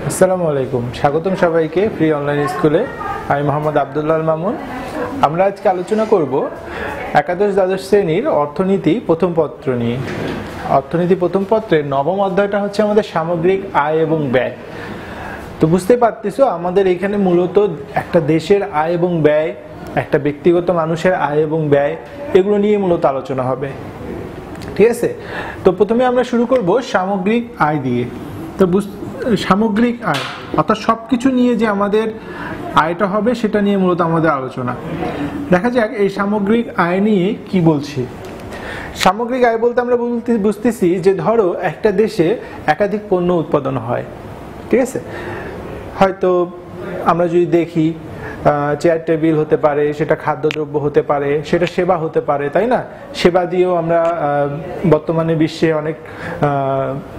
আসসালামু আলাইকুম, স্বাগতম সবাইকে ফ্রি অনলাইন স্কুলে। আমি মোহাম্মদ আব্দুল্লাহ মামুন। আমরা আজকে আলোচনা করব একাদশ দ্বাদশ শ্রেণীর অর্থনীতি প্রথম পত্র নিয়ে। অর্থনীতি প্রথম পত্রের নবম অধ্যায়টা হচ্ছে আমাদের সামগ্রিক আয় এবং ব্যয়। তো বুঝতেই পারতেছো, আমাদের এখানে মূলত একটা দেশের আয় এবং ব্যয়, একটা ব্যক্তিগত মানুষের আয় এবং ব্যয়, এগুলো নিয়ে মূলত আলোচনা হবে। ঠিক আছে, তো প্রথমে আমরা শুরু করব সামগ্রিক আয় দিয়ে। তো সামগ্রিক আয় অর্থাৎ সবকিছু নিয়ে যে আমাদের আয়টা হবে সেটা নিয়ে মূলত আমাদের আলোচনা। দেখা যাক এই সামগ্রিক আয় নিয়ে কি বলছি। সামগ্রিক আয় বলতে আমরা বুঝতেছি যে ধরো একটা দেশে একাধিক পণ্য উৎপাদন হয়। ঠিক আছে, হয়তো আমরা যদি দেখি চেয়ার টেবিল হতে পারে, সেটা খাদ্যদ্রব্য হতে পারে, সেটা সেবা হতে পারে, তাই না? সেবা দিয়েও আমরা বর্তমানে বিশ্বে অনেক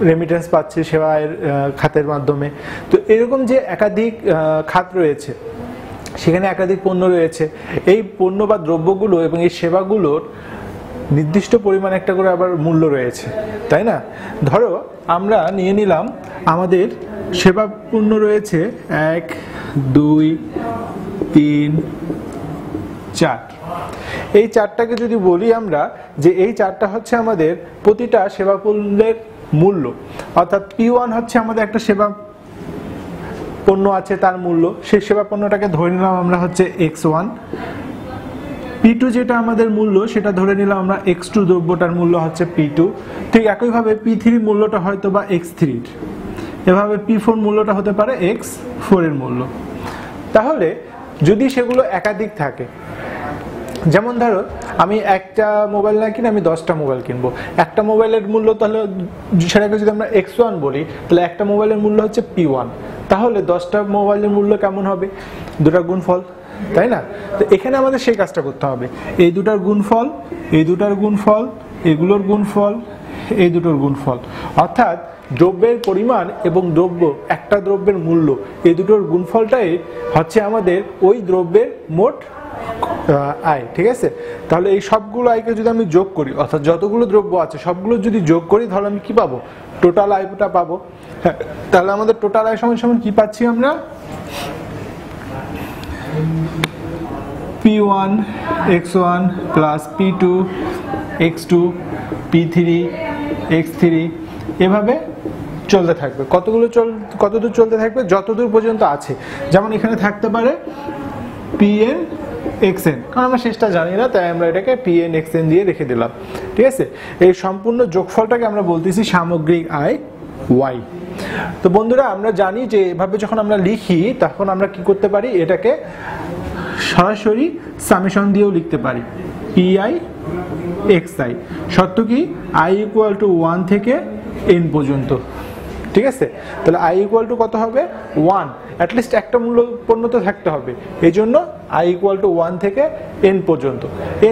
রেমিটেন্স পাচ্ছি সেবার খাতের মাধ্যমে। তো এরকম যে একাধিক খাত রয়েছে, সেখানে একাধিক পণ্য রয়েছে। এই পণ্য বা দ্রব্যগুলো এবং এই সেবাগুলোর নির্দিষ্ট পরিমাণ একটা করে আবার মূল্য রয়েছে, তাই না? ধরো আমরা নিয়ে নিলাম আমাদের সেবা পণ্য রয়েছে 1, 2, 3, 4। এই চারটাকে যদি বলি আমরা যে এই চারটা হচ্ছে আমাদের প্রতিটা সেবা পণ্যের মূল্য, অর্থাৎ P1 হচ্ছে আমাদের একটা সেবা পণ্য আছে, তার মূল্য। সেই সেবা পণ্যটাকে ধরে নিলাম আমরা হচ্ছে X1। P2 যেটা আমাদের মূল্য সেটা ধরে নিলাম আমরা X2, দ্রব্যটার মূল্য হচ্ছে P2। ঠিক একইভাবে P3 মূল্যটা হয়তো বা X3, এভাবে P4 মূল্যটা হতে পারে X4 এর মূল্য। তাহলে যদি সেগুলো একাধিক থাকে, যেমন ধরো আমি একটা মোবাইল না কিনে আমি 10টা মোবাইল কিনবো, একটা মোবাইলের মূল্য, তাহলে সেটাকে যদি আমরা X1 বলি, তাহলে একটা মোবাইলের মূল্য হচ্ছে P1। তাহলে 10টা মোবাইলের মূল্য কেমন হবে? দুটার গুণফল, তাই না? তো এখানে আমাদের সেই কাজটা করতে হবে, এই দুটার গুণফল, এই দুটার গুণফল, এগুলোর গুণফল, এই দুটোর গুণফল, অর্থাৎ দ্রব্যের পরিমাণ এবং একটা দ্রব্যের মূল্য, এই দুটোর গুণফলটাই হচ্ছে আমাদের ওই দ্রব্যের মোট আয়। ঠিক আছে, তাহলে এই সবগুলো আয়কে যদি আমি যোগ করি, অর্থাৎ যতগুলো দ্রব্য আছে সবগুলো যদি যোগ করি, তাহলে আমি কি পাবো? টোটাল আয়টা পাবো। হ্যাঁ, তাহলে আমাদের টোটাল আয় সমান সমান কি পাচ্ছি আমরা? P1 X1 plus P2 X2 P3 X3, এভাবে চলতে থাকবে। কতদূর চলতে থাকবে? যতদূর পর্যন্ত আছে। যেমন এখানে থাকতে পারে Pn Xn, কারণ আমরা শেষটা জানি না, তাই আমরা এটাকে Pn Xn দিয়ে রেখে দিলাম। ঠিক আছে, এই সম্পূর্ণ যোগফলটাকে আমরা বলতেছি সামগ্রিক আয় Y। তো বন্ধুরা, আমরা জানি যে এভাবে যখন আমরা লিখি তখন আমরা কি করতে পারি, এটাকে সরাসরি সামেশন দিয়েও লিখতে পারি, Pi Xi। শর্ত কি? I = 1 থেকে n পর্যন্ত। ঠিক আছে, তাহলে I = কত হবে? 1। অ্যাটলিস্ট একটা মূল্য পণ্য তো থাকতে হবে, এই জন্য I = 1 থেকে n পর্যন্ত।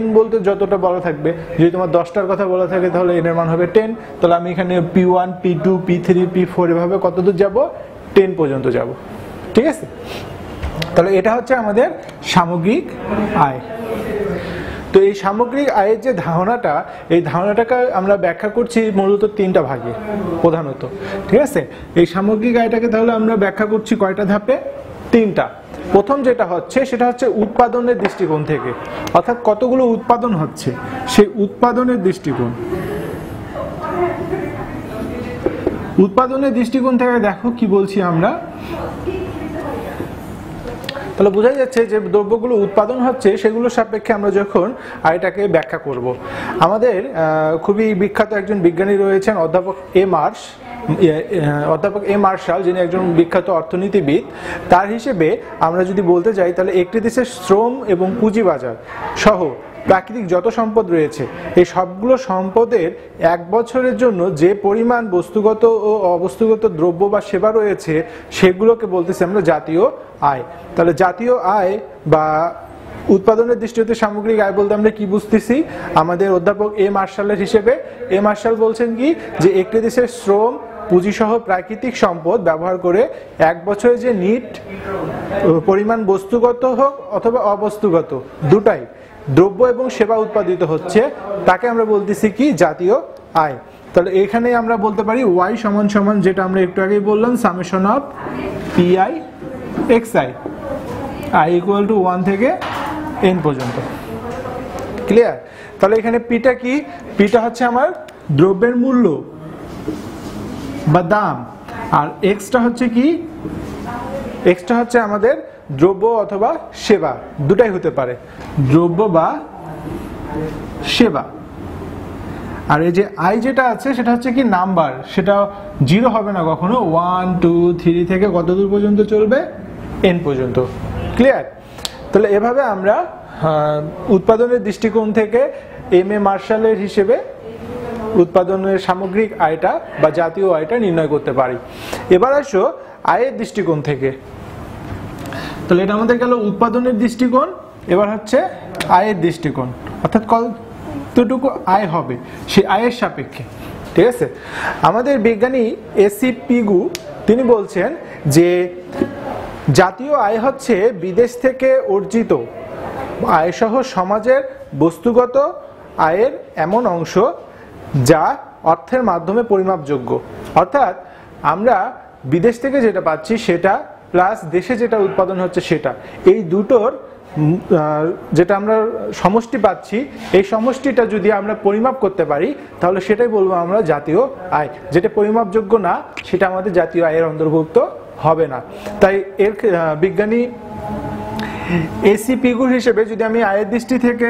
n বলতে যতটা বলা থাকবে, যদি তোমার 10টার কথা বলা থাকে তাহলে n এর মান হবে 10। তাহলে আমি এখানে P1 P2 P3 P4 এভাবে কতদূর যাব? 10 পর্যন্ত যাব। ঠিক আছে, তাহলে এটা হচ্ছে আমাদের সামগ্রিক আয়। তো এই সামগ্রিক আয়ের যে ধারণাটা, এই ধারণাটাকে আমরা ব্যাখ্যা করছি মূলত 3টা ভাগে প্রধানত। ঠিক আছে, এই সামগ্রিক আয়টাকে তাহলে আমরা ব্যাখ্যা করছি কয়টা ধাপে? 3টা। প্রথম যেটা হচ্ছে সেটা হচ্ছে উৎপাদনের দৃষ্টিকোণ থেকে, অর্থাৎ কতগুলো উৎপাদন হচ্ছে সেই উৎপাদনের দৃষ্টিকোণ। উৎপাদনের দৃষ্টিকোণ থেকে দেখো কি বলছি আমরা। তাহলে বোঝা যাচ্ছে যে দ্রব্যগুলো উৎপাদন হচ্ছে, সেগুলোর সাপেক্ষে আমরা যখন আয়টাকে ব্যাখ্যা করব। আমাদের খুবই বিখ্যাত একজন বিজ্ঞানী রয়েছেন, অধ্যাপক এ মার্শাল, যিনি একজন বিখ্যাত অর্থনীতিবিদ। তার হিসেবে আমরা যদি বলতে যাই, তাহলে একটি দেশের শ্রম এবং পুঁজিবাজার সহ প্রাকৃতিক যত সম্পদ রয়েছে, এই সবগুলো সম্পদের 1 বছরের জন্য যে পরিমাণ বস্তুগত ও অবস্তুগত দ্রব্য বা সেবা রয়েছে, সেগুলোকে বলতেছি আমরা জাতীয় আয়। তাহলে জাতীয় আয় বা উৎপাদনের দৃষ্টিতে সামগ্রিক আয় বলতে আমরা কি বুঝতেছি? আমাদের অধ্যাপক এ মার্শালের হিসেবে এ মার্শাল বলছেন কি, যে একটি দেশের শ্রম, পুঁজিসহ প্রাকৃতিক সম্পদ ব্যবহার করে 1 বছরে যে নিট পরিমাণ বস্তুগত হোক অথবা অবস্তুগত দুটাই দ্রব্য এবং সেবা উৎপাদিত হচ্ছে, তাকে আমরা বলতেছি কি? জাতীয় আয়। তাহলে এখানে আমরা বলতে পারি y সমান সমান যেটা আমরা একটু আগেই বললাম summation of pi xi i equal to 1 থেকে n পর্যন্ত। ক্লিয়ার? তাহলে এখানে পিটা কি? পিটা হচ্ছে আমার দ্রব্যের মূল্য বা দাম, আর এক্সটা হচ্ছে কি? এক্সটা হচ্ছে আমাদের দ্রব্য অথবা সেবা, দুটাই হতে পারে, দ্রব্য বা সেবা। আর এই যে আই যেটা আছে সেটা হচ্ছে কি নাম্বার, সেটা জিরো হবে না কখনো, 1 2 3 থেকে কত দূর পর্যন্ত চলবে? n পর্যন্ত। ক্লিয়ার? তাহলে এভাবে আমরা উৎপাদনের দৃষ্টিকোণ থেকে এম এ মার্শালের হিসেবে উৎপাদনের সামগ্রিক আয়টা বা জাতীয় আয়টা নির্ণয় করতে পারি। এবার আসো আয়ের দৃষ্টিকোণ থেকে। তাহলে এটা আমাদের গেল উৎপাদনের দৃষ্টিকোণ, এবার হচ্ছে আয়ের দৃষ্টিকোণ, অর্থাৎ কতটুকু আয় হবে সেই আয়ের সাপেক্ষে। ঠিক আছে? আমাদের বিজ্ঞানী এসি পিগু তিনি বলছেন যে জাতীয় আয় হচ্ছে বিদেশ থেকে অর্জিত আয়সহ সমাজের বস্তুগত আয়ের এমন অংশ যা অর্থের মাধ্যমে পরিমাপযোগ্য। অর্থাৎ আমরা বিদেশ থেকে যেটা পাচ্ছি সেটা প্লাস দেশে যেটা উৎপাদন হচ্ছে সেটা, এই দুটোর যেটা আমরা সমষ্টি পাচ্ছি, এই সমষ্টিটা যদি আমরা পরিমাপ করতে পারি তাহলে সেটাই বলবো আমরা জাতীয় আয়। যেটা পরিমাপযোগ্য না সেটা আমাদের জাতীয় আয়ের অন্তর্ভুক্ত হবে না। তাই এর বিজ্ঞানী এসি পিগুর হিসেবে যদি আমি আয়ের দৃষ্টি থেকে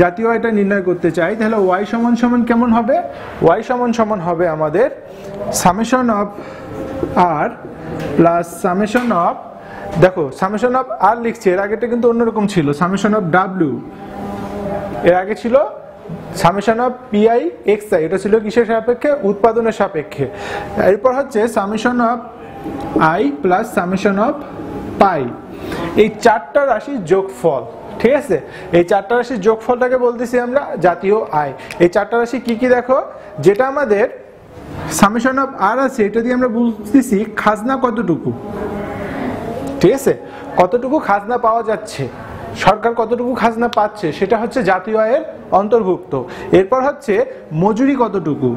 জাতীয় আয়টা নির্ণয় করতে চাই তাহলে ওয়াই সমান সমান কেমন হবে? ওয়াই সমান সমান হবে আমাদের summation of R plus summation of, দেখো সামেশন অফ আর লিখছি, এর আগেটা কিন্তু অন্যরকম ছিল, সামেশন অফ ডাব্লিউ, এর আগে ছিল সামেশন অফ পিআই এক্সআই, এটা ছিল কিসের সাপেক্ষে? উৎপাদনের সাপেক্ষে। এরপর হচ্ছে summation of I plus summation of পাই, এই চারটা রাশির যোগফল। ঠিক আছে? এই চারটা রাশির যোগফলটাকে বলতেছি আমরা জাতীয় আয়। এই চারটা রাশি কি কি দেখো, যেটা আমাদের সামেশন অফ আর আছে এটা দিয়ে আমরা বুঝতেছি খাজনা কতটুকু। ঠিক আছে? কতটুকু খাজনা পাওয়া যাচ্ছে, সরকার কতটুকু খাজনা পাচ্ছে সেটা হচ্ছে জাতীয় আয়ের অন্তর্ভুক্ত। এরপর হচ্ছে মজুরি কতটুকু,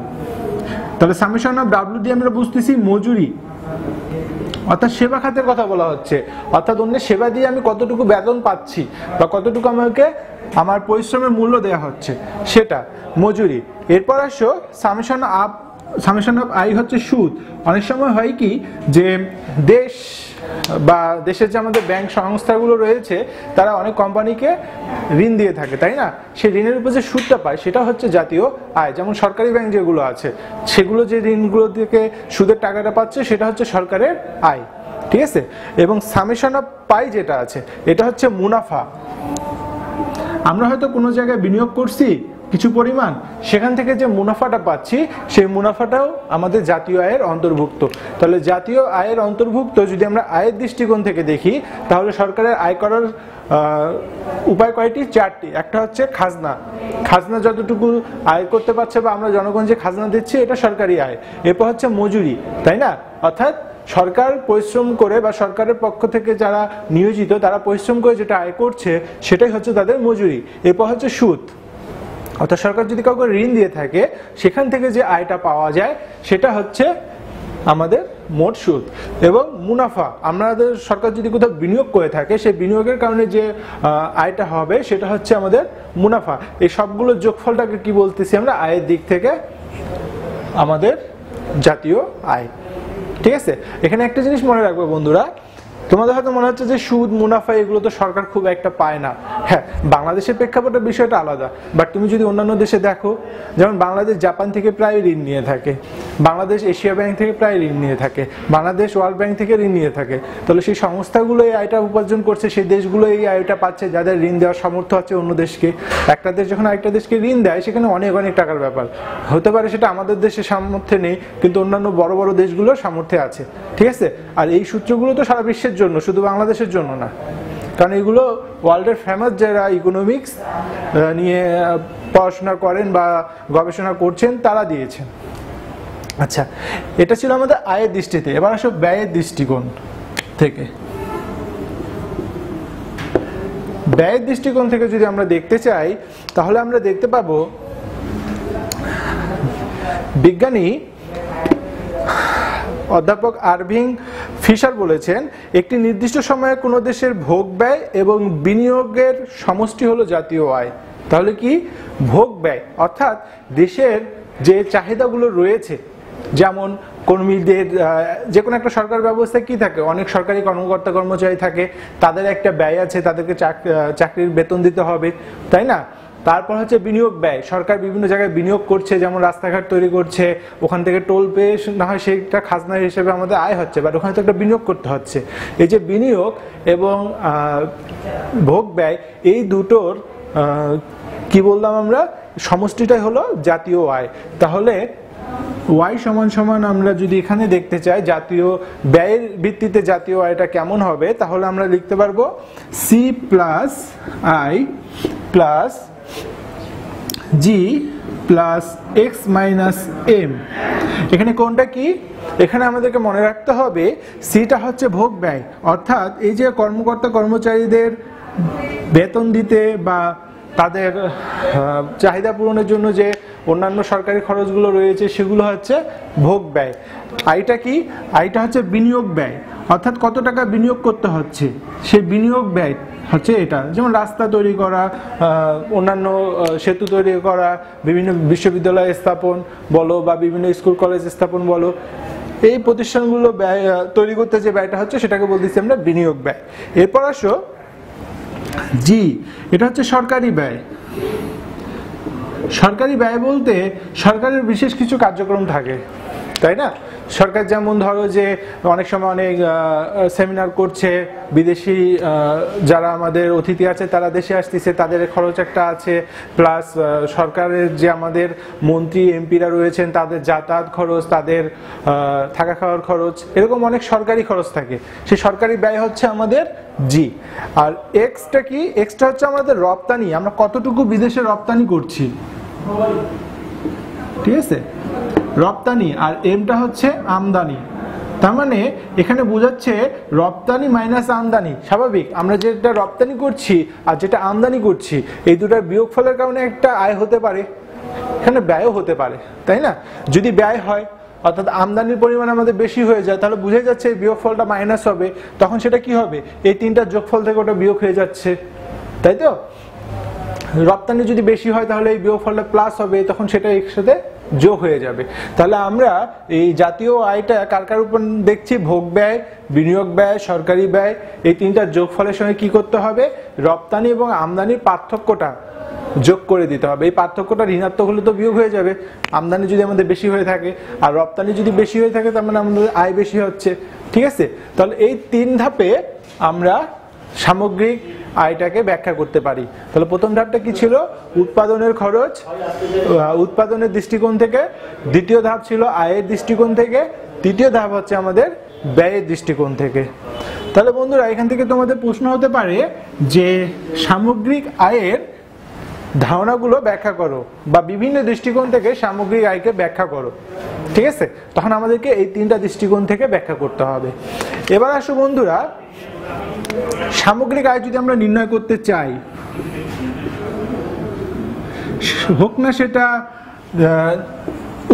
তাহলে সামেশন অফ ডাব্লিউ দিয়ে আমরা বুঝতেছি মজুরি, অর্থাৎ সেবা খাতের কথা বলা হচ্ছে, অর্থাৎ অন্যের সেবা দিয়ে আমি কতটুকু বেতন পাচ্ছি বা কতটুকু আমাকে আমার পরিশ্রমের মূল্য দেওয়া হচ্ছে সেটা মজুরি। এরপর আসো সামেশন অফ আই হচ্ছে সুদ। অনেক সময় হয় কি যে দেশ বা দেশের যে আমাদের ব্যাংক সংস্থাগুলো রয়েছে তারা অনেক কোম্পানিকে ঋণ দিয়ে থাকে, তাই না? সেই ঋণের উপর যে সুদটা পায় সেটা হচ্ছে জাতীয় আয়। যেমন সরকারি ব্যাংক যেগুলো আছে সেগুলো যে ঋণগুলো থেকে সুদের টাকাটা পাচ্ছে সেটা হচ্ছে সরকারের আয়। ঠিক আছে? এবং সামেশন অফ পাই যেটা আছে এটা হচ্ছে মুনাফা। আমরা হয়তো কোনো জায়গায় বিনিয়োগ করছি কিছু পরিমাণ, সেখান থেকে যে মুনাফাটা পাচ্ছি সেই মুনাফাটাও আমাদের জাতীয় আয়ের অন্তর্ভুক্ত। তাহলে জাতীয় আয়ের অন্তর্ভুক্ত যদি আমরা আয়ের দৃষ্টিকোণ থেকে দেখি তাহলে সরকারের আয় করার উপায় কয়টি? চারটি। একটা হচ্ছে খাজনা, খাজনা যতটুকু আয় করতে পারছে বা আমরা জনগণ যে খাজনা দিচ্ছি এটা সরকারি আয়। এরপর হচ্ছে মজুরি, তাই না? অর্থাৎ সরকার পরিশ্রম করে বা সরকারের পক্ষ থেকে যারা নিয়োজিত তারা পরিশ্রম করে যেটা আয় করছে সেটাই হচ্ছে তাদের মজুরি। এরপর হচ্ছে সুদ, অর্থাৎ সরকার যদি কাউকে ঋণ দিয়ে থাকে সেখান থেকে যে আয়টা পাওয়া যায় সেটা হচ্ছে আমাদের মোট সুদ। এবং মুনাফা, আমাদের সরকার যদি কোথাও বিনিয়োগ করে থাকে সেই বিনিয়োগের কারণে যে আয়টা হবে সেটা হচ্ছে আমাদের মুনাফা। এই সবগুলোর যোগফলটাকে কি বলতেছি আমরা? আয়ের দিক থেকে আমাদের জাতীয় আয়। ঠিক আছে? এখানে একটা জিনিস মনে রাখবে বন্ধুরা, তোমাদের হয়তো মনে হচ্ছে যে সুদ মুনাফা এগুলো তো সরকার খুব একটা পায় না। হ্যাঁ, বাংলাদেশের প্রেক্ষাপটে বিষয়টা আলাদা, বাট তুমি যদি অন্যান্য দেশে দেখো, যেমন বাংলাদেশ জাপান থেকে প্রায় ঋণ নিয়ে থাকে, বাংলাদেশ এশিয়া ব্যাংক থেকে প্রায় ঋণ নিয়ে থাকে, বাংলাদেশ ওয়ার্ল্ড ব্যাংক থেকে ঋণ নিয়ে থাকে। তাহলে সেই সংস্থাগুলো এই আয়টা উপার্জন করছে, সেই দেশগুলো এই আয়টা পাচ্ছে যাদের ঋণ দেওয়ার সামর্থ্য আছে অন্য দেশকে। একটা দেশ যখন আরেকটা দেশকে ঋণ দেয় সেখানে অনেক অনেক টাকার ব্যাপার হতে পারে, সেটা আমাদের দেশের সামর্থ্যে নেই কিন্তু অন্যান্য বড় বড় দেশগুলোর সামর্থ্যে আছে। ঠিক আছে? আর এই সূত্রগুলো তো সারা বিশ্বের জন্য, শুধু বাংলাদেশের জন্য না, কারণ এগুলো ওয়ার্ল্ডের ফেমাস যারা ইকোনমিক্স নিয়ে পড়াশোনা করেন বা গবেষণা করছেন তারা দিয়েছেন। আচ্ছা, এটা ছিল আমাদের আয়ের দৃষ্টিতে। এবার আসো ব্যয়ের দৃষ্টিকোণ থেকে। ব্যয়ের দৃষ্টিকোণ থেকে যদি আমরা দেখতে চাই তাহলে আমরা দেখতে পাবো বিজ্ঞানী অধ্যাপক আরভিং ফিশার বলেছেন, একটি নির্দিষ্ট সময়ে কোনো দেশের ভোগ ব্যয় এবং বিনিয়োগের সমষ্টি হলো জাতীয় আয়। তাহলে কি ভোগ ব্যয় অর্থাৎ দেশের যে চাহিদাগুলো রয়েছে, যেমন কর্মীদের যে কোনো একটা সরকার ব্যবস্থায় কি থাকে, অনেক সরকারি কর্মকর্তা কর্মচারী থাকে, তাদের একটা ব্যয় আছে, তাদেরকে চাকরির বেতন দিতে হবে, তাই না? তারপর হচ্ছে বিনিয়োগ ব্যয়, সরকার বিভিন্ন জায়গায় বিনিয়োগ করছে, যেমন রাস্তাঘাট তৈরি করছে, ওখান থেকে টোল পেয়ে না হয় সেইটা খাজনা হিসেবে আমাদের আয় হচ্ছে, বাট ওখানে তো একটা বিনিয়োগ করতে হচ্ছে। এই যে বিনিয়োগ এবং ভোগ ব্যয়, এই দুটোর কি বললাম আমরা, সমষ্টিটাই হলো জাতীয় আয়। তাহলে ওয়াই সমান সমান আমরা যদি এখানে দেখতে চাই জাতীয় ব্যয়ের ভিত্তিতে জাতীয় আয়টা কেমন হবে, তাহলে আমরা লিখতে পারবো C plus I plus G plus X minus M. এখানে কোনটা কি, এখানে আমাদেরকে মনে রাখতে হবে সিটা হচ্ছে ভোগ ব্যয়, অর্থাৎ এই যে কর্মকর্তা কর্মচারীদের বেতন দিতে বা তাদের চাহিদা পূরণের জন্য যে অন্যান্য সরকারি খরচগুলো রয়েছে সেগুলো হচ্ছে ভোগ ব্যয়। আইটা কি, আইটা হচ্ছে বিনিয়োগ ব্যয়, অর্থাৎ কত টাকা বিনিয়োগ করতে হচ্ছে, সেই বিনিয়োগ ব্যয় হচ্ছে এটা। যেমন রাস্তা তৈরি করা, অন্যান্য সেতু তৈরি করা, বিভিন্ন বিশ্ববিদ্যালয় স্থাপন বলো বা বিভিন্ন স্কুল কলেজ স্থাপন বলো, এই প্রতিষ্ঠানগুলো ব্যয় তৈরি করতে যে ব্যয়টা হচ্ছে সেটাকে বলতেছি আমরা বিনিয়োগ ব্যয়। এরপর আসো জি, এটা হচ্ছে সরকারি ব্যয়। সরকারি ব্যয় বলতে সরকারের বিশেষ কিছু কার্যক্রম থাকে, তাই না? সরকার যেমন ধরো যে অনেক সময় অনেক সেমিনার করছে, বিদেশি যারা আমাদের অতিথি আছে তারা দেশে আসতেছে, তাদের খরচ একটা আছে, প্লাস সরকারের যে আমাদের মন্ত্রী এমপিরা রয়েছেন তাদের যাতায়াত খরচ, তাদের থাকা খাওয়ার খরচ, এরকম অনেক সরকারি খরচ থাকে। সেই সরকারি ব্যয় হচ্ছে আমাদের জি। আর এক্সটা কি, এক্সটা হচ্ছে আমাদের রপ্তানি, আমরা কতটুকু বিদেশে রপ্তানি করছি, ঠিক আছে, রপ্তানি। আর এমটা হচ্ছে আমদানি। তার মানে এখানে বোঝাচ্ছে রপ্তানি মাইনাস আমদানি। স্বাভাবিক, আমরা যেটা রপ্তানি করছি আর যেটা আমদানি করছি এই দুটার বিয়োগফলের কারণে একটা আয় হতে পারে, এখানে ব্যয়ও হতে পারে, তাই না? যদি ব্যয় হয় অর্থাৎ আমদানির পরিমাণ আমাদের বেশি হয়ে যায়, তাহলে বুঝে যাচ্ছে এই বিয়োগফলটা মাইনাস হবে, তখন সেটা কি হবে, এই তিনটার যোগফল থেকে ওটা বিয়োগ হয়ে যাচ্ছে, তাই তো? রপ্তানি যদি বেশি হয় তাহলে এই বিয়োগফলটা প্লাস হবে, তখন সেটা একসাথে যোগ হয়ে যাবে। তাহলে আমরা এই জাতীয় আয়টা কার কার উপর দেখছি, ভোগ ব্যয়, বিনিয়োগ ব্যয়, সরকারি ব্যয়, এই তিনটার যোগফলের সঙ্গে কি করতে হবে, রপ্তানি এবং আমদানির পার্থক্যটা যোগ করে দিতে হবে। এই পার্থক্যটা ঋণাত্মক হলে তো বিয়োগ হয়ে যাবে, আমদানি যদি আমাদের বেশি হয়ে থাকে আর রপ্তানি যদি বেশি হয়ে থাকে তার মানে আমাদের আয় বেশি হচ্ছে, ঠিক আছে? তাহলে এই তিন ধাপে আমরা সামগ্রিক আয়টাকে ব্যাখ্যা করতে পারি। তাহলে প্রথম ধাপটা কি ছিল, উৎপাদনের খরচ উৎপাদনের দৃষ্টিকোণ থেকে, দ্বিতীয় ধাপ ছিল আয়ের দৃষ্টিকোণ থেকে, তৃতীয় ধাপ হচ্ছে আমাদের ব্যয়ের দৃষ্টিকোণ থেকে। তাহলে বন্ধুরা এখান থেকে তোমাদের প্রশ্ন হতে পারে যে সামগ্রিক আয়ের ধারণাগুলো ব্যাখ্যা করো বা বিভিন্ন দৃষ্টিকোণ থেকে সামগ্রিক আয়কে ব্যাখ্যা করো, ঠিক আছে? তখন আমাদেরকে এই তিনটা দৃষ্টিকোণ থেকে ব্যাখ্যা করতে হবে। এবার আসো বন্ধুরা, সামগ্রিক আয় যদি আমরা নির্ণয় করতে চাই, হোক না সেটা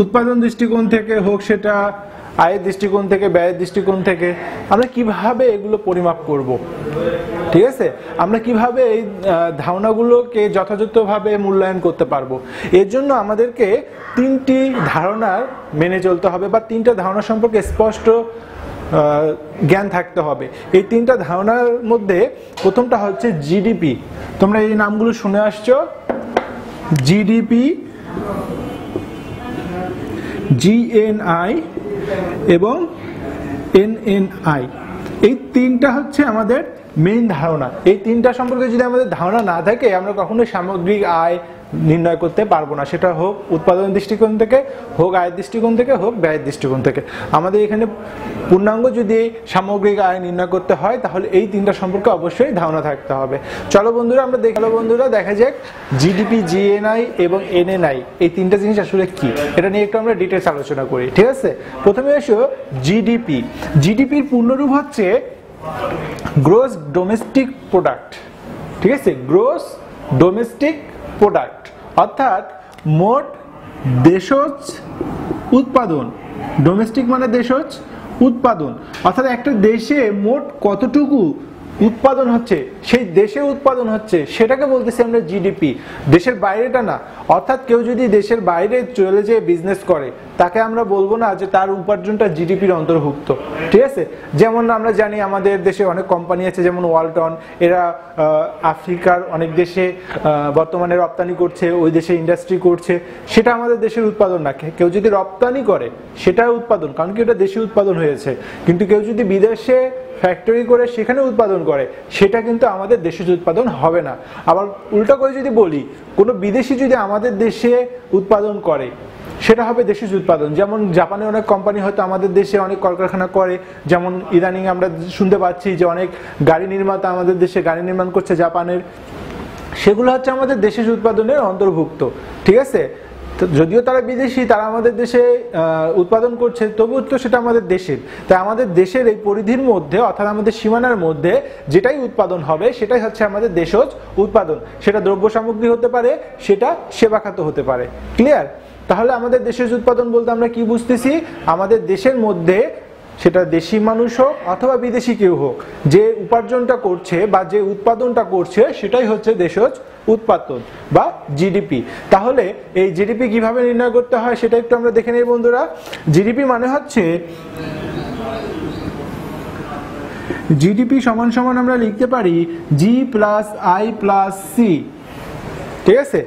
উৎপাদন দৃষ্টিকোণ থেকে, হোক সেটা আয়ের দৃষ্টিকোণ থেকে, ব্যয়ের দৃষ্টিকোণ থেকে, আমরা কিভাবে এগুলো পরিমাপ করব, ঠিক আছে? আমরা কিভাবে এই ধারণাগুলোকে যথাযথভাবে মূল্যায়ন করতে পারবো, এর জন্য আমাদেরকে তিনটি ধারণার মেনে চলতে হবে বা তিনটা ধারণা সম্পর্কে স্পষ্ট জ্ঞান থাকতে হবে। এই তিনটা ধারণার মধ্যে প্রথমটা হচ্ছে জিডিপি। তোমরা এই নামগুলো শুনে আসছো, জিডিপি, জিএনআই এবং এনএনআই, এই তিনটা হচ্ছে আমাদের মেইন ধারণা। এই তিনটা সম্পর্কে যদি আমাদের ধারণা না থাকে আমরা কখনোই সামগ্রিক আয় নির্ণয় করতে পারবো না, সেটা হোক উৎপাদন দৃষ্টিকোণ থেকে, হোক আয়ের দৃষ্টিকোণ থেকে, হোক ব্যয়ের দৃষ্টিকোণ থেকে। আমাদের এখানে পূর্ণাঙ্গ যদি সামগ্রিক আয় নির্ণয় করতে হয় তাহলে এই তিনটা সম্পর্কে অবশ্যই ধারণা থাকতে হবে। চলো বন্ধুরা আমরা দেখা যাক জিডিপি, জিএনআই এবং এনএনআই এই তিনটা জিনিস আসলে কি, এটা নিয়ে একটু আমরা ডিটেলস আলোচনা করি, ঠিক আছে? প্রথমে এসো জিডিপি। জিডিপির পূর্ণরূপ হচ্ছে গ্রোস ডোমেস্টিক প্রোডাক্ট, ঠিক আছে? গ্রোস ডোমেস্টিক প্রোডাক্ট অর্থাৎ মোট দেশজ উৎপাদন, ডোমেস্টিক মানে দেশজ উৎপাদন, অর্থাৎ একটা দেশে মোট কতটুকু উৎপাদন হচ্ছে, সেই দেশে উৎপাদন হচ্ছে সেটাকে বলতেছি আমরা জিডিপি, দেশের বাইরেটা না। অর্থাৎ কেউ যদি দেশের বাইরে চলে যেয়ে বিজনেস করে তাকে আমরা বলবো না যে তার উপার্জনটা জিডিপির অন্তর্ভুক্ত, ঠিক আছে। যেমন আমরা জানি আমাদের দেশে অনেক কোম্পানি আছে, যেমন ওয়ালটন, এরা আফ্রিকার অনেক দেশে বর্তমানে রপ্তানি করছে, ওই দেশে ইন্ডাস্ট্রি করছে, সেটা আমাদের দেশের উৎপাদন না। কেউ যদি রপ্তানি করে সেটা উৎপাদন, কারণ কি ওটা দেশি উৎপাদন হয়েছে। কিন্তু কেউ যদি বিদেশে ফ্যাক্টরি করে সেখানে উৎপাদন করে সেটা কিন্তু আমাদের দেশজ উৎপাদন হবে না। আবার উল্টা করে যদি বলি, কোনো বিদেশি যদি আমাদের দেশে উৎপাদন করে সেটা হবে দেশজ উৎপাদন। যেমন জাপানে অনেক কোম্পানি হয়তো আমাদের দেশে অনেক কলকারখানা করে, যেমন ইদানিং আমরা শুনতে পাচ্ছি যে অনেক গাড়ি নির্মাতা আমাদের দেশে গাড়ি নির্মাণ করছে জাপানের, সেগুলো হচ্ছে আমাদের দেশজ উৎপাদনের অন্তর্ভুক্ত, ঠিক আছে। যদিও তারা বিদেশি, তারা আমাদের দেশে উৎপাদন করছে, তবুও তো সেটা আমাদের দেশের। তাই আমাদের দেশের এই পরিধির মধ্যে, অর্থাৎ আমাদের সীমানার মধ্যে যেটাই উৎপাদন হবে সেটাই হচ্ছে আমাদের দেশজ উৎপাদন। সেটা দ্রব্য সামগ্রী হতে পারে, সেটা সেবা খাত হতে পারে। ক্লিয়ার? তাহলে আমাদের দেশজ উৎপাদন বলতে আমরা কি বুঝতেছি? আমাদের দেশের মধ্যে, সেটা দেশি মানুষ হোক অথবা বিদেশি কেউ হোক, যে উপার্জনটা করছে বা যে উৎপাদনটা করছে সেটাই হচ্ছে দেশজ উৎপাদন বা জিডিপি। তাহলে এই জিডিপি কিভাবে নির্ণয় করতে হয় সেটা একটু আমরা দেখে নেই বন্ধুরা। জিডিপি মানে হচ্ছে, জিডিপি সমান সমান আমরা লিখতে পারি G plus I plus C, ঠিক আছে।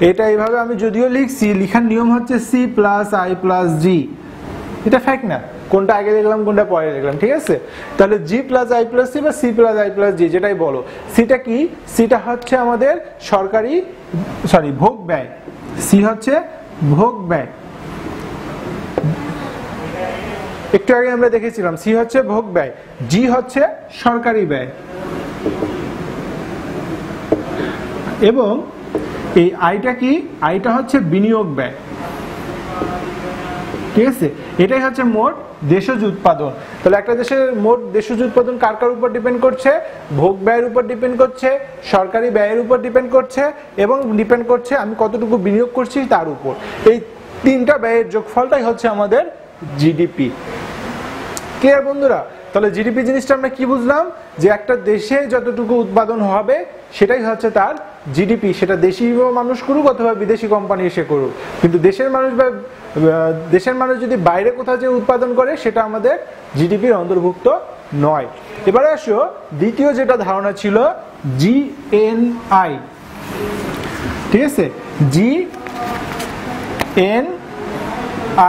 এটা এইভাবে আমি যদিও লিখছি, লিখার নিয়ম হচ্ছে সি প্লাস আই প্লাস জি। এটা ফ্যাক্ট না, কোনটা আগে দেখলাম কোনটা পরে দেখলাম, ঠিক আছে। তাহলে G plus I plus C বা C plus I plus G, যেটাই বলো। সিটা কি? সিটা হচ্ছে আমাদের সরকারি ভোগ ব্যয়। সি হচ্ছে ভোগ ব্যয়, একটু আগে আমরা দেখেছিলাম। সি হচ্ছে ভোগ ব্যয়, জি হচ্ছে সরকারি ব্যয়, এবং এই আইটা কি? আইটা হচ্ছে বিনিয়োগ ব্যয়, ঠিক আছে। এটাই হচ্ছে মোট দেশজ উৎপাদন। তাহলে একটা দেশের মোট দেশজ উৎপাদন কার কার উপর ডিপেন্ড করছে? ভোগ ব্যয়ের উপর ডিপেন্ড করছে, সরকারি ব্যয়ের উপর ডিপেন্ড করছে, এবং ডিপেন্ড করছে আমি কতটুকু বিনিয়োগ করছি তার উপর। এই তিনটা ব্যয়ের যোগফলটাই হচ্ছে আমাদের জিডিপি। ক্লিয়ার বন্ধুরা? তাহলে জিডিপি জিনিসটা আমরা কি বুঝলাম? যে একটা দেশে যতটুকু উৎপাদন হবে সেটাই হচ্ছে তার জিডিপি। সেটা দেশি মানুষ করুক অথবা বিদেশি কোম্পানি এসে করুক, কিন্তু দেশের মানুষ বা দেশের মানুষ যদি বাইরে কোথাও যে উৎপাদন করে সেটা আমাদের জিডিপির অন্তর্ভুক্ত নয়। এবারে আসো দ্বিতীয় যেটা ধারণা ছিল, জিএনআই, ঠিক আছে।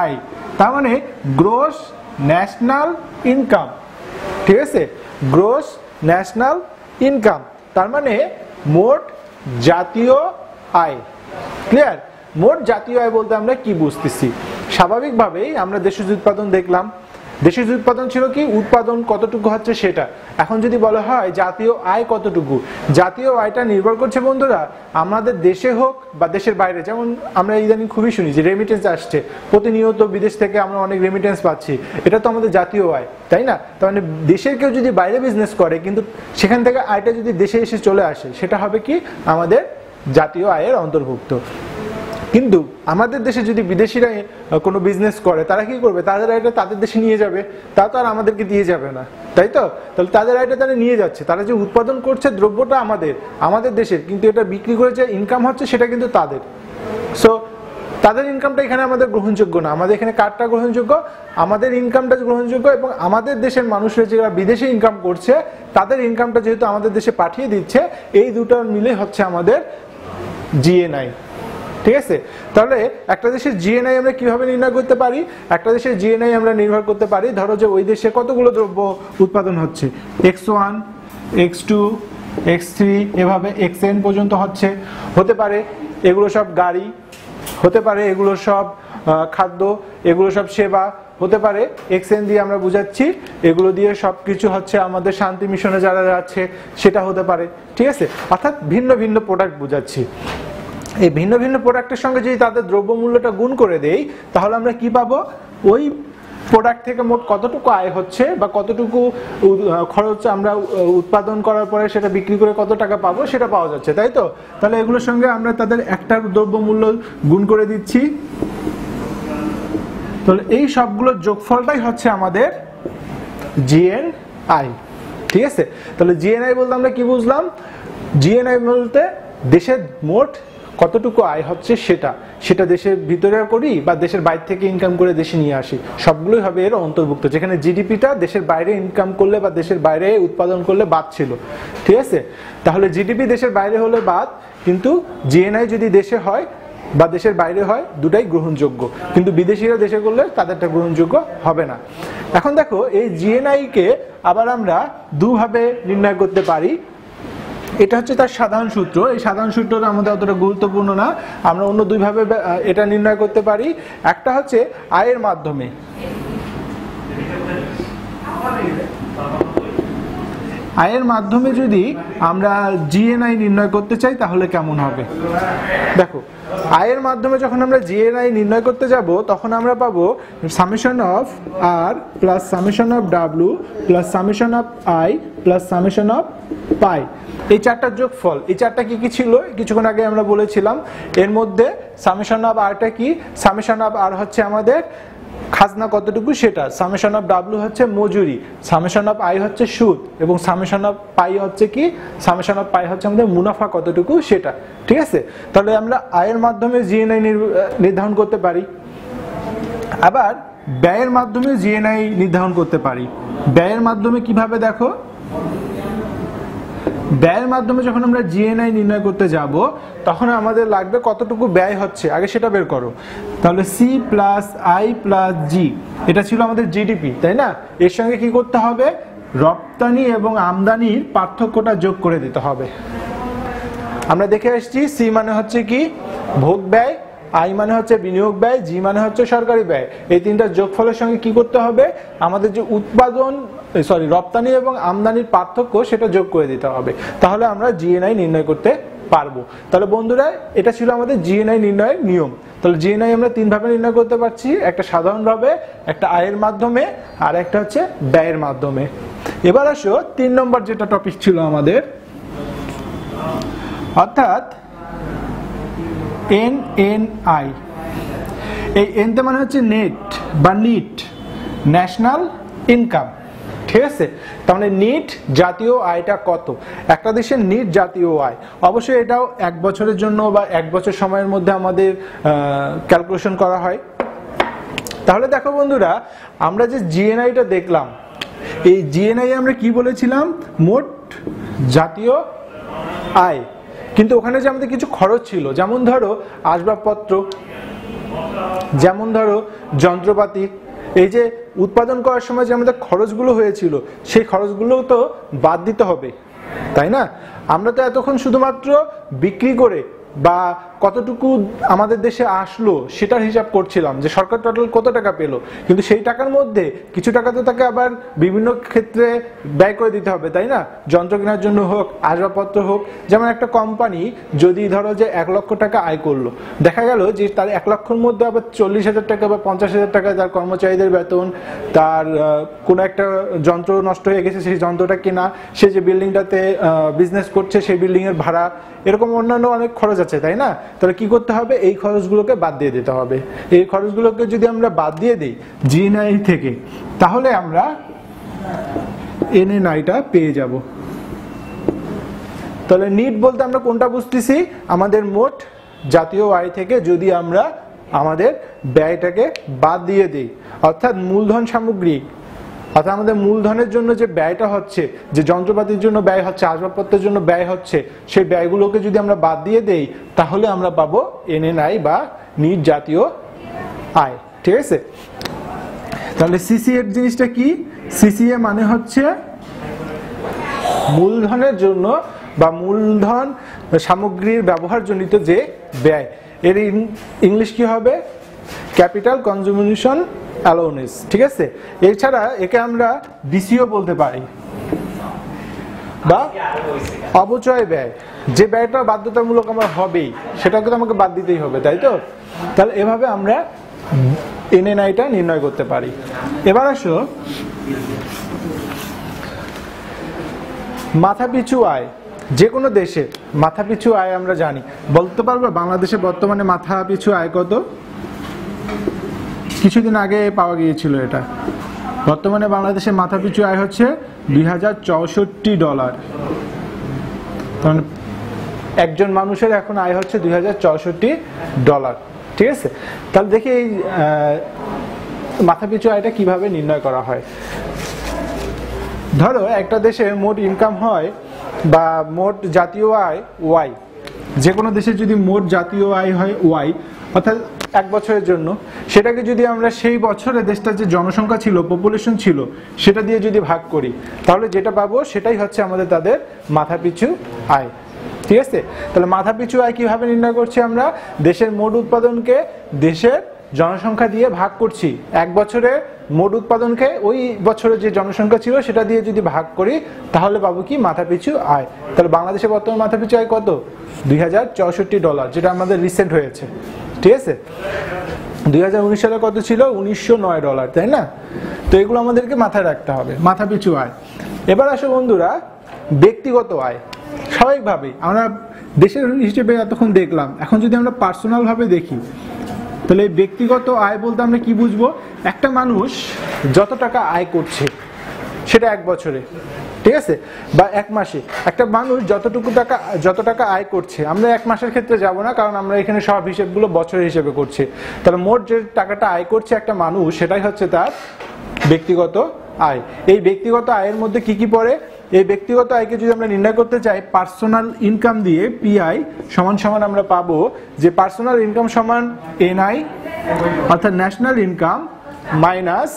জিএনআই তার মানে গ্রোস ন্যাশনাল ইনকাম, ঠিক আছে। গ্রোস ন্যাশনাল ইনকাম তার মানে মোট জাতীয় আয়। ক্লিয়ার? মোট জাতীয় আয় বলতে আমরা কি বুঝতেছি? স্বাভাবিকভাবেই আমরা দেশজ উৎপাদন দেখলাম। দেশজ উৎপাদন ছিল কি? উৎপাদন কতটুকু হচ্ছে সেটা। এখন যদি বলা হয় জাতীয় আয় কতটুকু, জাতীয় আয়টা নির্ভর করছে বন্ধুরা আমাদের দেশে হোক বা দেশের বাইরে। যেমন আমরা ইদানিং খুবই শুনি যে রেমিটেন্স আসছে, প্রতিনিয়ত বিদেশ থেকে আমরা অনেক রেমিটেন্স পাচ্ছি, এটা তো আমাদের জাতীয় আয়, তাই না? তার মানে দেশের কেউ যদি বাইরে বিজনেস করে কিন্তু সেখান থেকে আয়টা যদি দেশে এসে চলে আসে সেটা হবে কি? আমাদের জাতীয় আয়ের অন্তর্ভুক্ত। কিন্তু আমাদের দেশে যদি বিদেশিরা কোনো বিজনেস করে তারা কি করবে? তাদের আয়টা তাদের দেশে নিয়ে যাবে, তা তো আর আমাদেরকে দিয়ে যাবে না, তাই তো? তাহলে তাদের আয়টা তারা নিয়ে যাচ্ছে, তারা যে উৎপাদন করছে দ্রব্যটা আমাদের দেশের, কিন্তু এটা বিক্রি করে যে ইনকাম হচ্ছে সেটা কিন্তু তাদের। সো তাদের ইনকামটা এখানে আমাদের গ্রহণযোগ্য না। আমাদের এখানে কারটা গ্রহণযোগ্য? আমাদের ইনকামটা গ্রহণযোগ্য, এবং আমাদের দেশের মানুষরা যারা বিদেশে ইনকাম করছে তাদের ইনকামটা যেহেতু আমাদের দেশে পাঠিয়ে দিচ্ছে, এই দুটো মিলে হচ্ছে আমাদের জিএনআই, ঠিক আছে। তাহলে একটা দেশের জিএনআই আমরা কিভাবে নির্ণয় করতে পারি? একটা দেশের জিএনআই আমরা নির্ভর করতে পারি, ধরো যে ওই দেশে কতগুলো দ্রব্য উৎপাদন হচ্ছে, x1 x2 x3 এভাবে xn পর্যন্ত হতে পারে। এগুলো সব গাড়ি হতে পারে, এগুলো সব খাদ্য, এগুলো সব সেবা হতে পারে। xn দিয়ে আমরা বুঝাচ্ছি এগুলো দিয়ে সবকিছু হচ্ছে আমাদের শান্তি মিশনে যারা যাচ্ছে সেটা হতে পারে, ঠিক আছে। অর্থাৎ ভিন্ন ভিন্ন প্রোডাক্ট বুঝাচ্ছি। এই ভিন্ন ভিন্ন প্রোডাক্টের সঙ্গে যদি তাদের দ্রব্যমূল্যটা গুণ করে দেই তাহলে আমরা কি পাবো? ওই প্রোডাক্ট থেকে মোট কতটুকু আয় হচ্ছে বা কতটুকু খরচ আমরা উৎপাদন করার পরে সেটা বিক্রি করে কত টাকা পাবো সেটা পাওয়া যাচ্ছে, তাই তো? তাহলে এগুলোর সঙ্গে আমরা তাদের একটা দ্রব্যমূল্য গুণ করে দিচ্ছি। তো তাহলে এই সবগুলোর যোগফলটাই হচ্ছে আমাদের জিএনআই। ঠিক আছে, তাহলে জিএনআই বলতে আমরা কি বুঝলাম? জিএনআই বলতে দেশের মোট কতটুকু আয় হচ্ছে সেটা দেশের ভিতরে করি বা দেশের বাইরে থেকে ইনকাম করে দেশে নিয়ে আসি, সবগুলোই হবে এর অন্তর্ভুক্ত। যেখানে জিডিপিটা দেশের বাইরে ইনকাম করলে বা দেশের বাইরে উৎপাদন করলে বাদ ছিল। ঠিক আছে, তাহলে জিডিপি দেশের বাইরে হলে বাদ, কিন্তু জিএনআই যদি দেশে হয় বা দেশের বাইরে হয় দুটাই গ্রহণযোগ্য, কিন্তু বিদেশিরা দেশে করলে তাদেরটা গ্রহণযোগ্য হবে না। এখন দেখো এই জিএনআই কে আবার আমরা দুভাবে নির্ণয় করতে পারি। এটা হচ্ছে তার সাধারণ সূত্র। এই সাধারণ সূত্রটা আমাদের অতটা গুরুত্বপূর্ণ না, আমরা অন্য দুইভাবে এটা নির্ণয় করতে পারি। একটা হচ্ছে আয়ের মাধ্যমে। আয়ের মাধ্যমে যদি আমরা জিএনআই নির্ণয় করতে চাই তাহলে কেমন হবে? দেখো, আয়ের মাধ্যমে যখন আমরা জিএনআই নির্ণয় করতে যাব তখন আমরা পাবো summation of R plus summation of W plus summation of I plus summation of পাই। এই চারটার যোগফল। এই চারটা কি কি ছিল কিছুক্ষণ আগে আমরা বলেছিলাম। এর মধ্যে সামেশন অফ আরটা কি? সামেশন অফ আর হচ্ছে আমাদের খাজনা কতটুকু সেটা, সামেশন অফ ডাব্লিউ হচ্ছে মজুরি, সামেশন অফ আই হচ্ছে সুদ, এবং সামেশন অফ পাই হচ্ছে কি? সামেশন অফ পাই হচ্ছে আমাদের মুনাফা কতটুকু সেটা। ঠিক আছে, তাহলে আমরা আয়ের মাধ্যমে জিএনআই নির্ধারণ করতে পারি। আবার ব্যয়ের মাধ্যমে জিএনআই নির্ধারণ করতে পারি। ব্যয়ের মাধ্যমে কিভাবে? দেখো, ব্যয়ের মাধ্যমে যখন আমরা জিএনআই নির্ণয় করতে যাব তখন আমাদের লাগবে কতটুকু ব্যয় হচ্ছে, আগে সেটা বের করো। তাহলে সি প্লাস আই প্লাস জি, এটা ছিল আমাদের জিডিপি, তাই না? এর সঙ্গে কি করতে হবে? রপ্তানি এবং আমদানির পার্থক্যটা যোগ করে দিতে হবে। আমরা দেখে আসছি সি মানে হচ্ছে কি? ভোগ ব্যয়, আই মানে হচ্ছে বিনিয়োগ ব্যয়, জি মানে হচ্ছে সরকারি ব্যয়। এই তিনটা যোগফলের সঙ্গে কি করতে হবে? আমাদের যে রপ্তানি এবং আমদানির পার্থক্য সেটা যোগ করে দিতে হবে, তাহলে আমরা জিএনআই নির্ণয় করতে পারবো। তাহলে বন্ধুরা, এটা ছিল আমাদের জিএনআই নির্ণয়ের নিয়ম। তাহলে জিএনআই আমরা তিন ভাবে নির্ণয় করতে পারছি, একটা সাধারণভাবে, একটা আয়ের মাধ্যমে, আর একটা হচ্ছে ব্যয়ের মাধ্যমে। এবার আসো 3 নম্বর যেটা টপিক ছিল আমাদের, অর্থাৎ এনএনআই। এই এনতে মানে হচ্ছে নেট বা নিট, ন্যাশনাল ইনকাম। ঠিক আছে, তার মানে নিট জাতীয় আয়টা কত? একটা দেশের নিট জাতীয় আয়, অবশ্যই এটাও 1 বছরের জন্য বা 1 বছর সময়ের মধ্যে আমাদের ক্যালকুলেশন করা হয়। তাহলে দেখো বন্ধুরা, আমরা যে জিএনআইটা দেখলাম, এই জিএনআই আমরা কি বলেছিলাম? মোট জাতীয় আয়। কিন্তু ওখানে যে আমাদের কিছু খরচ ছিল, যেমন ধরো আসবাবপত্র, যেমন ধরো যন্ত্রপাতি, এই যে উৎপাদন করার সময় যে আমাদের খরচগুলো হয়েছিল সেই খরচগুলো তো বাদ দিতে হবে, তাই না? আমরা তো এতক্ষণ শুধুমাত্র বিক্রি করে বা কতটুকু আমাদের দেশে আসলো সেটার হিসাব করছিলাম, যে সরকার টোটাল কত টাকা পেলো, কিন্তু সেই টাকার মধ্যে কিছু টাকা তো তাকে আবার বিভিন্ন ক্ষেত্রে ব্যয় করে দিতে হবে, তাই না? যন্ত্র কেনার জন্য হোক, আসবাবপত্র হোক। যেমন একটা কোম্পানি যদি ধরো যে 1 লক্ষ টাকা আয় করলো, দেখা গেল যে তার 1 লক্ষের মধ্যে আবার 40,000 টাকা বা 50,000 টাকা তার কর্মচারীদের বেতন, তার কোনো একটা যন্ত্র নষ্ট হয়ে গেছে সেই যন্ত্রটা কেনা, সে যে বিল্ডিংটাতে বিজনেস করছে সেই বিল্ডিং এর ভাড়া, এরকম অন্যান্য অনেক খরচ আছে, তাই না? তাহলে কি করতে হবে? এই খরচগুলোকে বাদ দিয়ে দিতে হবে। এই খরচগুলোকে যদি আমরা বাদ দিয়ে দিই জিএনআই থেকে, তাহলে আমরা এনএনআইটা পেয়ে যাব। তাহলে নিট বলতে আমরা কোনটা বুঝতেছি? আমাদের মোট জাতীয় আয় থেকে যদি আমরা আমাদের ব্যয়টাকে বাদ দিয়ে দিই, অর্থাৎ মূলধন সামগ্রী, অর্থাৎ আমাদের মূলধনের জন্য যে ব্যয়টা হচ্ছে, যে যন্ত্রপাতির জন্য ব্যয় হচ্ছে, আসবাবপত্রের জন্য ব্যয় হচ্ছে, সেই ব্যয়গুলোকে যদি আমরা বাদ দিয়ে দেই তাহলে আমরা পাবো এনএনআই বা নিট জাতীয় আয়। ঠিক আছে, তাহলে সিসিএ জিনিসটা কি? সিসিএ মানে হচ্ছে মূলধনের জন্য বা মূলধন সামগ্রীর ব্যবহারজনিত যে ব্যয়। এর ইংলিশ কি হবে? Capital consumption allowance. ঠিক আছে, এছাড়া একে আমরা ডিসিও বলতে পারি, বা অপচয় ব্যয়। যে ব্যয়টা বাধ্যতামূলক আমার হবেই, সেটাকে তো আমাকে বাদ দিতেই হবে, তাই তো? তাহলে এভাবে আমরা এনএনআইটা নির্ণয় করতে পারি। এবার আসো মাথাপিছু আয়। যে কোনো দেশের মাথাপিছু আয় আমরা জানি, বলতে পারবো বাংলাদেশে বর্তমানে মাথাপিছু আয় কত? কিছুদিন আগে পাওয়া গিয়েছিল এটা। বর্তমানে বাংলাদেশের মাথাপিছু আয় হচ্ছে $2064। মানে একজন মানুষের এখন আয় হচ্ছে $2064। ঠিক আছে, তাহলে দেখি এই মাথাপিছু আয়টা কিভাবে নির্ণয় করা হয়। ধরো একটা দেশের মোট ইনকাম হয় বা মোট জাতীয় আয় ওয়াই, যে কোনো দেশের যদি মোট জাতীয় আয় হয় ওয়াই অর্থাৎ এক বছরের জন্য, সেটাকে যদি আমরা সেই বছরে দেশটার যে জনসংখ্যা ছিল, পপুলেশন ছিল, সেটা দিয়ে যদি ভাগ করি, তাহলে যেটা পাবো সেটাই হচ্ছে আমাদের তাদের মাথাপিছু আয়। ঠিক আছে, তাহলে মাথাপিছু আয় কিভাবে নির্ণয় করছি আমরা? দেশের মোট উৎপাদনকে দেশের জনসংখ্যা দিয়ে ভাগ করছি। এক বছরে মোট উৎপাদনকে ওই বছরে যে জনসংখ্যা ছিল সেটা দিয়ে যদি ভাগ করি, তাহলে পাবো কি? মাথাপিছু আয়। তাহলে বাংলাদেশে বর্তমান মাথাপিছু আয় কত? $2064, যেটা আমাদের রিসেন্ট হয়েছে। ঠিক আছে, 2019 সালে কত ছিল? $1909, তাই না? তো এগুলো আমাদেরকে মাথায় রাখতে হবে, মাথাপিছু আয়। এবার আসো বন্ধুরা, ব্যক্তিগত আয়। স্বাভাবিকভাবেই আমরা দেশের হিসেবে এতক্ষণ দেখলাম, এখন যদি আমরা পার্সোনাল ভাবে দেখি, তাহলে ব্যক্তিগত আয় বলতে আমরা কি বুঝবো? একটা মানুষ যত টাকা আয় করছে সেটা এক বছরে, ঠিক আছে, বা এক মাসে, একটা মানুষ যত টাকা আয় করছে, আমরা এক মাসের ক্ষেত্রে যাব না, কারণ আমরা এখানে সব হিসেবগুলো বছরের হিসেবে করছি। তাহলে মোট যে টাকাটা আয় করছে একটা মানুষ, সেটাই হচ্ছে তার ব্যক্তিগত আয়। এই ব্যক্তিগত আয়ের মধ্যে কি কি পড়ে? এই ব্যক্তিগত আয়কে যদি আমরা নির্ণয় করতে চাই পার্সোনাল ইনকাম দিয়ে, পিআই সমান সমান আমরা পাবো যে পার্সোনাল ইনকাম সমান এনআই অর্থাৎ national income minus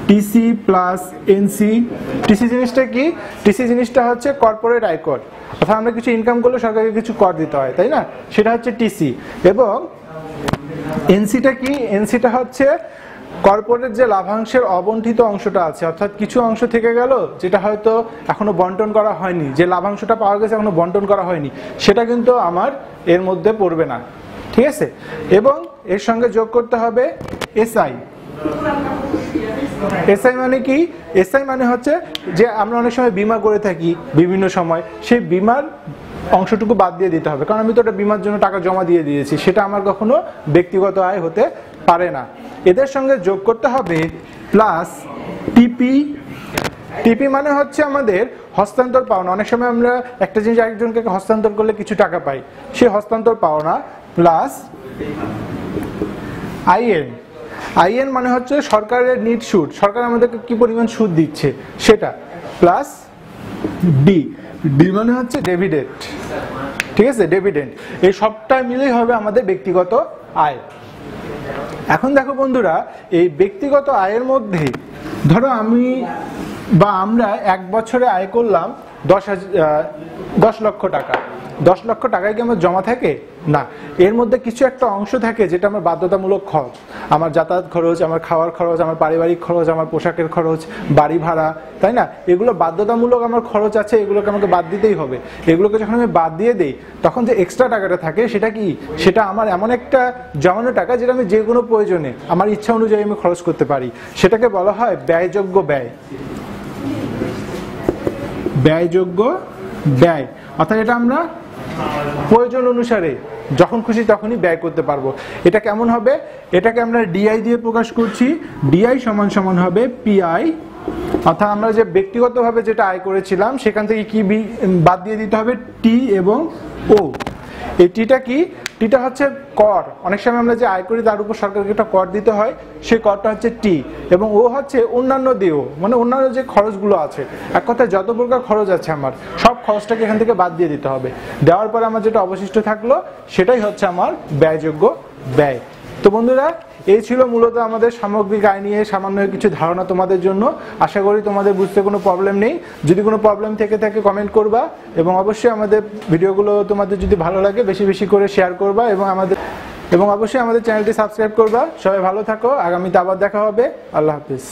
TC plus NC. TC জিনিসটা কি? টিসি জিনিসটা হচ্ছে কর্পোরেট আয়কর, অর্থাৎ আমরা কিছু ইনকাম করলে সরকারকে কিছু কর দিতে হয়, তাই না? সেটা হচ্ছে টিসি। এবং এনসিটা কি? এনসিটা হচ্ছে কর্পোরেট যে লাভাংশের অবণ্ঠিত অংশটা আছে, অর্থাৎ কিছু অংশ থেকে গেল যেটা হয়তো এখনো বন্টন করা হয়নি, যে লাভাংশটা পাওয়া গেছে এখনো বন্টন করা হয়নি, সেটা কিন্তু আমার এর মধ্যে পড়বে না। ঠিক আছে, এবং এর সঙ্গে যোগ করতে হবে এসআই। এসআই মানে কি? এসআই মানে হচ্ছে যে আমরা অনেক সময় বীমা করে থাকি বিভিন্ন সময়, সেই বীমার অংশটুকু বাদ দিয়ে দিতে হবে, কারণ আমি তো ওটা বীমার জন্য টাকা জমা দিয়ে দিয়েছি, সেটা আমার কখনো ব্যক্তিগত আয় হতে পারে না। এদের সঙ্গে যোগ করতে হবে প্লাস টিপি। টিপি মানে হচ্ছে আমাদের হস্তান্তর পাওনা। অনেক সময় আমরা একটা জিনিস আরেকজনকে হস্তান্তর করলে কিছু টাকা পাই, সেই হস্তান্তর পাওনা, প্লাস আইএন। আইএন মানে হচ্ছে সরকারের নিট সুদ, সরকার আমাদেরকে কি পরিমাণ সুদ দিচ্ছে সেটা, প্লাস ডি। ডি মানে হচ্ছে ডেভিডেন্ট। ঠিক আছে, ডেভিডেন্ট। এই সবটা মিলেই হবে আমাদের ব্যক্তিগত আয়। এখন দেখো বন্ধুরা, এই ব্যক্তিগত আয়ের মধ্যে ধরো আমি বা আমরা এক বছরে আয় করলাম 10 লক্ষ টাকা। 10 লক্ষ টাকায় কি আমার জমা থাকে? না, এর মধ্যে কিছু একটা অংশ থাকে যেটা আমার বাধ্যতামূলক খরচ, আমার যাতায়াত খরচ, আমার খাওয়ার খরচ, আমার পারিবারিক খরচ, আমার পোশাকের খরচ, বাড়ি ভাড়া, তাই না? এগুলো বাধ্যতামূলক আমার খরচ আছে, এগুলোকে আমাকে বাদ দিতেই হবে। এগুলোকে যখন আমি বাদ দিয়ে দিই, তখন যে এক্সট্রা টাকাটা থাকে সেটা কি? সেটা আমার এমন একটা জমানো টাকা যেটা আমি যে কোনো প্রয়োজনে আমার ইচ্ছা অনুযায়ী আমি খরচ করতে পারি, সেটাকে বলা হয় ব্যয়যোগ্য ব্যয়। ব্যয়যোগ্য ব্যয় অর্থাৎ এটা আমরা প্রয়োজন অনুসারে যখন খুশি তখনই ব্যয় করতে পারবো। এটা কেমন হবে? এটাকে আমরা ডিআই দিয়ে প্রকাশ করছি। ডিআই সমান সমান হবে পিআই, অর্থাৎ আমরা যে ব্যক্তিগতভাবে যেটা আয় করেছিলাম সেখান থেকে কি বাদ দিয়ে দিতে হবে? টি এবং ও। এই টিটা কি? টিটা হচ্ছে কর। অনেক সময় আমরা যে আয় করি তার উপর সরকারকে একটা কর দিতে হয়, সেই করটা হচ্ছে টি। এবং ও হচ্ছে অন্যান্য দেয়, মানে অন্যান্য যে খরচগুলো আছে, এক কথায় যত প্রকার খরচ আছে আমার সব খরচটাকে এখান থেকে বাদ দিয়ে দিতে হবে। দেওয়ার পরে আমার যেটা অবশিষ্ট থাকলো সেটাই হচ্ছে আমার ব্যয়যোগ্য ব্যয়। তো বন্ধুরা, এই ছিল মূলত আমাদের সামগ্রিক আয় নিয়ে সামান্য কিছু ধারণা তোমাদের জন্য। আশা করি তোমাদের বুঝতে কোনো প্রবলেম নেই। যদি কোনো প্রবলেম থেকে থাকে কমেন্ট করবা, এবং অবশ্যই আমাদের ভিডিওগুলো তোমাদের যদি ভালো লাগে বেশি বেশি করে শেয়ার করবা, এবং অবশ্যই আমাদের চ্যানেলটি সাবস্ক্রাইব করবা। সবাই ভালো থাকো, আগামীতে আবার দেখা হবে। আল্লাহ হাফিজ।